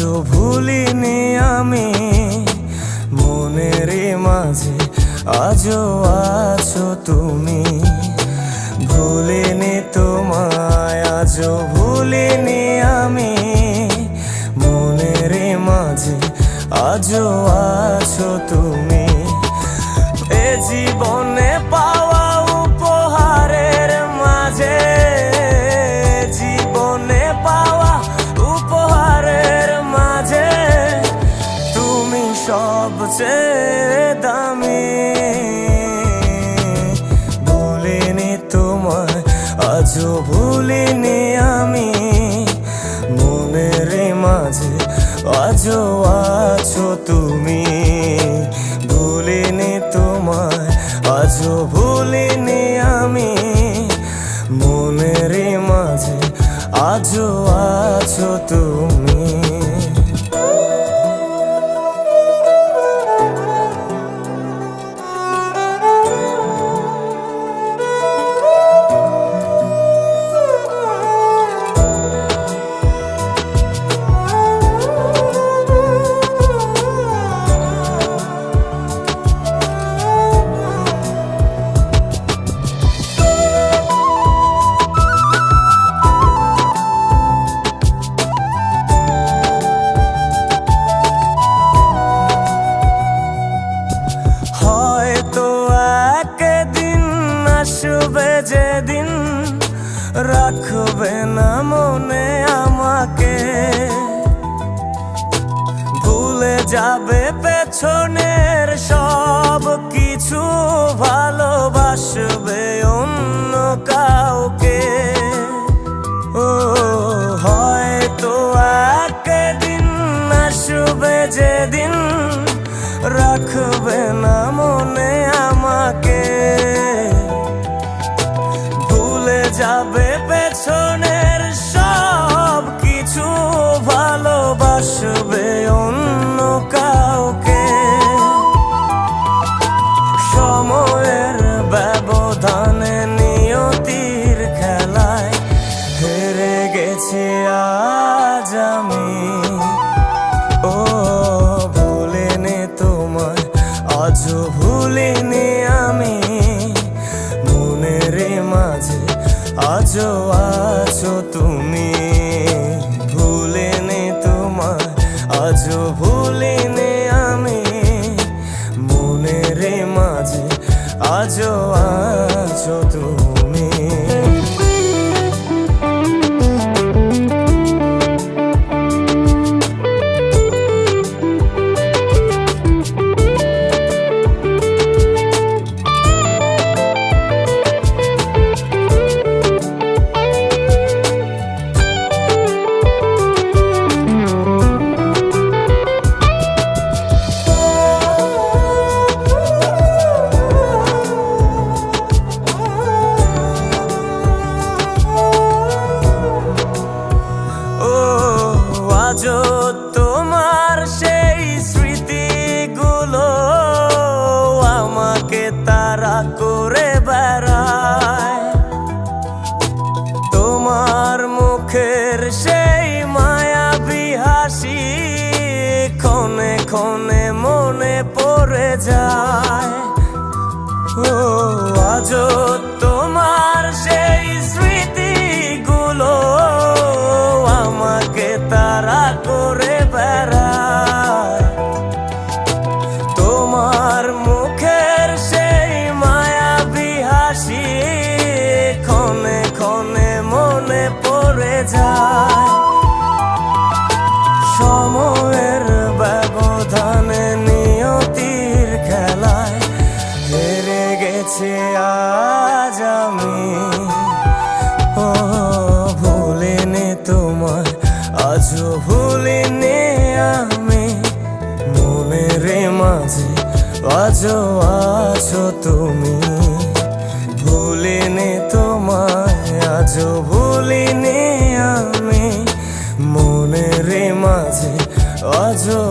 আজও ভুলিনি আমি, মনের মাঝে আজও আছো তুমি। ভুলিনি তোমায়, আজও ভুলিনি আমি, মনের মাঝে আজও আছো তুমি। এ জীবনে পাওয়া উপহারের মাঝে, জীবনে পাওয়া উপহারের মাঝে তুমি সবচেয়ে দামি। ভুলিনি তোমায়, আজও ভুলিনি আমি, মনের মাঝে আজও আছো তুমি। ভুলিনি তোমায়, আজও ভুলিনি আমি, মনের মাঝে আজও আছো তুমি। আসবে যেদিন রাখবে না মনে আমাকে, ভুলে যাবে পেছনের সব কিছু, ভালোবাসবে অন্য কাউকে। ও হয়তো একদিন আসবে যেদিন রাখবে না মনে আমাকে, যাবে পেছনের সব কিছু, ভালোবাসবে অন্য কাউকে। সময়ের ব্যবধানে নিয়তির খেলায় হেরে গেছি আজ আমি। ও ভুলিনি তোমায়, আজও ভুলিনি আমি, মনের মাঝে আজও আছো তুমি। ভুলিনি তোমায়, আজও ভুলিনি আমি, মনের মাঝে আজও আছো তুমি। আজও তোমার সেই স্মৃতিগুলো আমাকে তাড়া করে বেড়ায়, তোমার মুখের সেই মায়াবী হাসি ক্ষণে ক্ষণে মনে পড়ে যায়। ও আজও তোমার সেই স্মৃতিগুলো আমাকে তাড়া করে বেড়ায়, তোমার মুখের সেই মায়াবী হাসি ক্ষণে ক্ষণে মনে পড়ে যায়। সময়ের ব্যবধানে নিয়তির খেলায় হেরে গেছি আজ আমি। ও ভুলিনি তোমায়, আজও ভুলিনি আমি, মনের মাঝে আজও আছো তুমি। ভুলিনি তোমায়, আজও ভুলিনি আমি, মনের মাঝে আজও